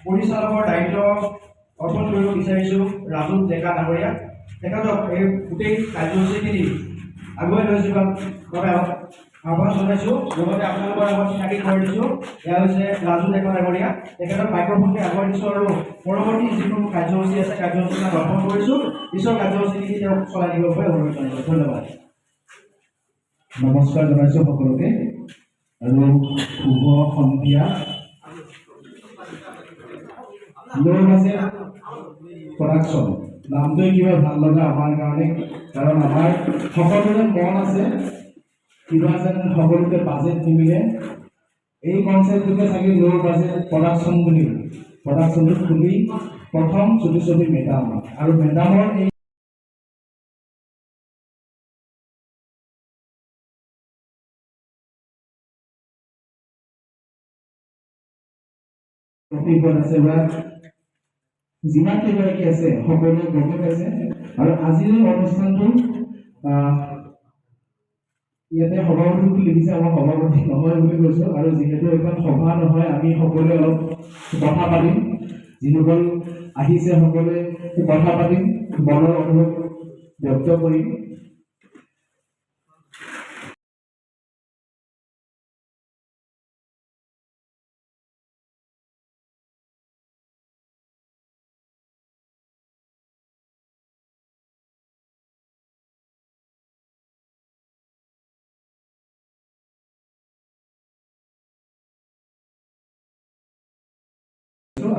পৰিচালকৰ দায়িত্ব অৰ্পণ কৰিব বিচাৰিছোঁ ৰাজু ডেকা ডাঙৰীয়া। তেখেতক এই গোটেই কাৰ্যসূচীখিনি আগুৱাই লৈ যোৱাৰ বাবে আহ্বান জনাইছোঁ। লগতে আপোনালোকৰ আগত চিনাকি কৰি দিছোঁ, এয়া হৈছে ৰাজু ডেকা ডাঙৰীয়া। তেখেতক মাইক্ৰফোনটি আগুৱাই দিছোঁ আৰু পৰৱৰ্তী যিকোনো কাৰ্যসূচী আছে কাৰ্যসূচী অৰ্পণ কৰিছোঁ। পিছৰ কাৰ্যসূচীখিনি তেওঁক চলাই দিবৰ বাবে অনুৰোধ জনাইছোঁ। ধন্যবাদ। নমস্কাৰ জনাইছোঁ সকলোকে আৰু শুভ সন্ধিয়া। লৌ বাজেট প্ৰডাকশ্যন নামটোৱে কিবা ভাল লগা আমাৰ কাৰণে, কাৰণ আমাৰ সকলোৰে মন আছে কিবা যেন সকলোকে বাজেট নিমিলে। এই কনচেপ্টটোকে চাগে লৌ বাজেট প্ৰডাকশ্যন বুলি প্ৰডাকশ্যনটো খুলি প্ৰথম ছবি মেডাম আৰু মেডামৰ এই আছে বা যিমান কেইগৰাকী আছে সকলোৱে গমে পাইছে। আৰু আজিৰ অনুষ্ঠানটো ইয়াতে সভাপতি বুলি লিখিছে, আমাৰ সভাপতি নহয় বুলি কৈছোঁ। আৰু যিহেতু এখন সভা নহয়, আমি সকলোৱে অলপ কথা পাতিম। যিসকল আহিছে সকলোৱে কথা পাতিম, মনৰ অনুভৱ ব্যক্ত কৰিম।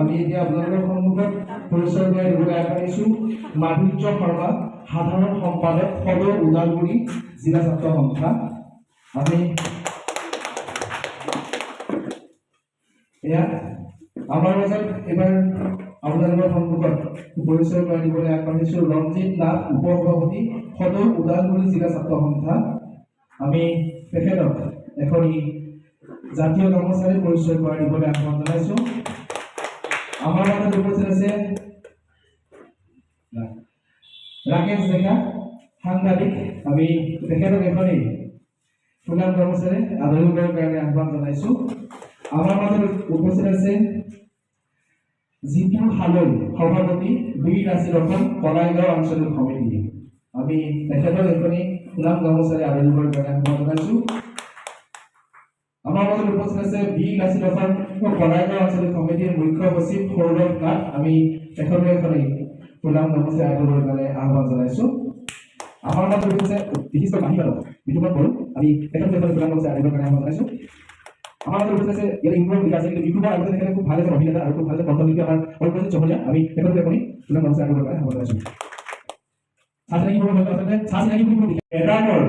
আমি এতিয়া আপোনালোকৰ সন্মুখত পৰিচয় দিয়াই দিবলৈ আগবাঢ়িছোঁ মাধুৰ্য শৰ্মা, সাধাৰণ সম্পাদক, সদৰ ওদালগুৰি জিলা ছাত্ৰ সন্থা। আমি এয়া আমাৰ মাজত এইবাৰ আপোনালোকৰ সন্মুখত পৰিচয় কৰাই দিবলৈ আগবাঢ়িছোঁ ৰঞ্জিত নাথ, উপ-সভাপতি, সদৰ ওদালগুৰি জিলা ছাত্ৰ সন্থা। আমি তেখেতক এখন জাতীয় কৰ্মচাৰী পৰিচয় কৰাই দিবলৈ আহ্বান জনাইছোঁ। আমাৰ মাঝে উপস্থিত আছে ৰাকেশ ডেকা, সাংবাদিক। আমি তেখেতক এখনই সুনাম কৰ্মচাৰী আদৰিবৰ কাৰণে আহ্বান জনাইছোঁ। আমাৰ মাজত উপস্থিত আছে জিতু হালৈ, সভাপতি, বীৰ ৰাশি ৰতন কলাইগাঁও আঞ্চলিক সমিতি। আমি তেখেতক এখনই সুনাম কৰ্মচাৰী আদৰিবৰ কাৰণে আহ্বান জনাইছোঁ। আমাৰ মাজত উপস্থিত আছে বি কাশীৰতন কলাইগাঁও আঞ্চলিক সমিতিৰ মুখ্য সচিব সৌৰভ নাথ। আমি তেখেতক এখনই সুনাম কৰ্মচাৰী আদৰিবৰ কাৰণে আহ্বান জনাইছোঁ। আমাৰ মাজত উপস্থিত আছে বিশিষ্ট বাহিৰত বিতুপন বড়ো। আমি তেখেতক এখনই সুনাম কৰ্মচাৰী আদৰিবৰ কাৰণে আহ্বান জনাইছোঁ। আমাৰ মাজত উপস্থিত আছে ইয়াত ইউটিউবৰ বিকাশ আছে, কিন্তু ইউটিউবৰ আগতে তেখেতে খুব ভাল এজন অভিনেতা আৰু খুব ভাল এজন কণ্ঠশিল্পী আমাৰ অল্পজিৎ চহৰীয়া। আমি তেখেতক এখনই সুনাম কৰ্মচাৰী আদৰিবৰ কাৰণে আহ্বান জনাইছোঁ। এডামৰ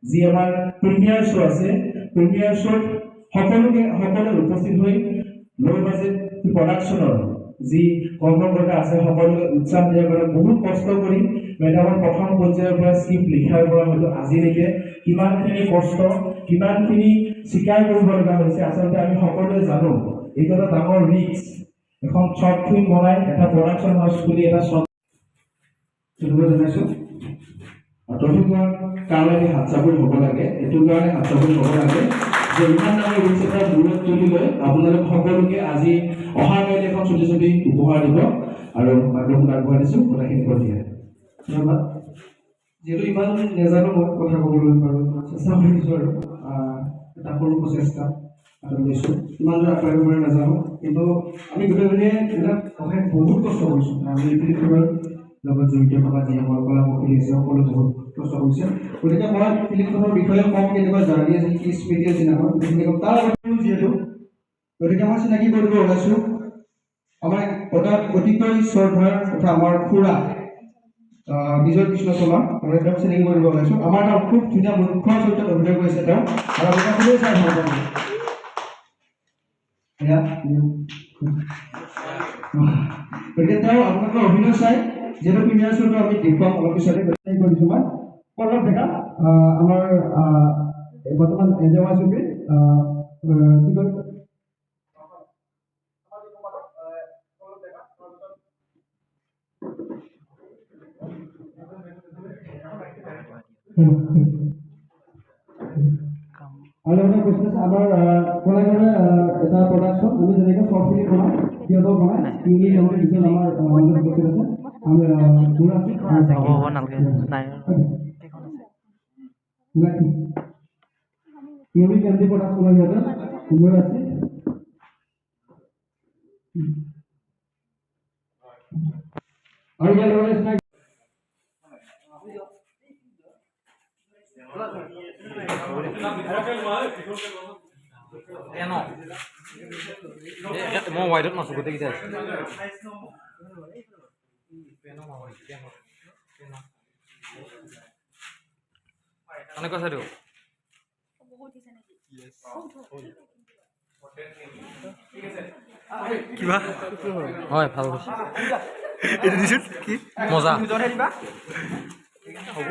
যি আমাৰ প্ৰিমিয়াৰ শ্ব' আছে, প্ৰিমিয়াৰ শ্ব'ত সকলোৱে উপস্থিত হৈ লৌ বাজেট প্ৰডাকশ্যনৰ যি কৰ্মকৰ্তা আছে সকলোকে উৎসাহ দিয়াৰ কাৰণে বহুত কষ্ট কৰি মেডামৰ প্ৰথম পৰ্যায়ৰ পৰা স্ক্ৰিপ্ট লিখাৰ পৰা হয়তো আজিলৈকে কিমানখিনি কষ্ট, কিমানখিনি স্বীকাৰ কৰিব লগা হৈছে। আচলতে আমি সকলোৱে জানো এইটো এটা ডাঙৰ ৰিস্ক। এখন শ্বৰ্ট ফিল্ম বনাই এটা প্ৰডাকশ্যন হাউচ খুলি এটা শ্বৰ্ট জনাইছোঁ। ট্ৰফিকৰ কাৰণে হাত চাপৰি হ'ব লাগে, এইটো কাৰণে হাত চাপৰি হ'ব লাগে যে ইমান ডাঙৰ ৰিস্ক এটা মূৰত তুলি লৈ আপোনালোক সকলোকে আজি অহাকাইলৈ এখন ছবি উপহাৰ দিব আৰু মাইক্ৰফোন আগবঢ়াই দিছোঁ। কথাখিনি কৈ দিয়ে ধন্যবাদ। যিহেতু ইমান নেজানো মই কথা ক'বলৈ পাৰোঁ, চেষ্টা কৰিছোঁ আৰু এটা সৰু প্ৰচেষ্টা লৈছোঁ। ইমান দূৰ আগবাঢ়িব পাৰে নাজানো, কিন্তু আমি গোটেইজনীয়ে এইবিলাক সহায় বহুত কষ্ট কৰিছোঁ। আমি এই ফিল্মখনৰ লগত জড়িত থকা যিসকল কলাকুশলী আছে সকলো বহুত কষ্ট কৰিছে। গতিকে মই ফিল্মখনৰ বিষয়ে কম, কেতিয়াবা জানি আছে কি স্মৃতি চিনেমা তাৰ যিহেতু, গতিকে মই চিনাকি কৰিব ওলাইছোঁ আমাৰ এটা অতিকৈ শ্ৰদ্ধাৰ তথা আমাৰ খুৰা বিজয় কৃষ্ণ শৰ্মা। মই তেওঁক চিনাকি কৰিব ওলাইছোঁ। আমাৰ এটা খুব ধুনীয়া মুখ্য চৰিত্ৰত অভিনয় কৰিছে তেওঁ, আৰু আপোনালোকে চাই ভাল পাব। গতিকে তেওঁ আপোনালোকৰ অভিনয় চাই যিহেতু প্ৰিমিয়াৰ শ্ব'টো আমি দেখুৱাম অলপ পিছতে কৰিছোঁ। মই পল্লৱ ডেকা, আমাৰ বৰ্তমান এজেৱা চুবুৰীৰ কি কয় আৰু এটা কুৱেশ্যন আছে আমাৰ কলাকাৰে এটা প্ৰডাকশ্যন আমি যেনেকৈ শ্বৰ্ট ফিল্ম বনাওঁ সিহঁতক বনাই ইংলিছ আমাৰ ডিজাইন আমাৰ মাজত উপস্থিত আছে আমি গুণ আছে হ'ব নালাগে নাই ইউনিক কেন্দ্ৰীয় প্ৰডাকশ্যন সিহঁতে সুন্দৰ আছে আৰু ইয়াৰ লগতে মই ৱাইডত নাচো গোটেইকেইটা এনেকুৱা চাই দিওঁ কিবা হয় ভাল হৈছে এইটো দিছোঁ কি মজা হ'ব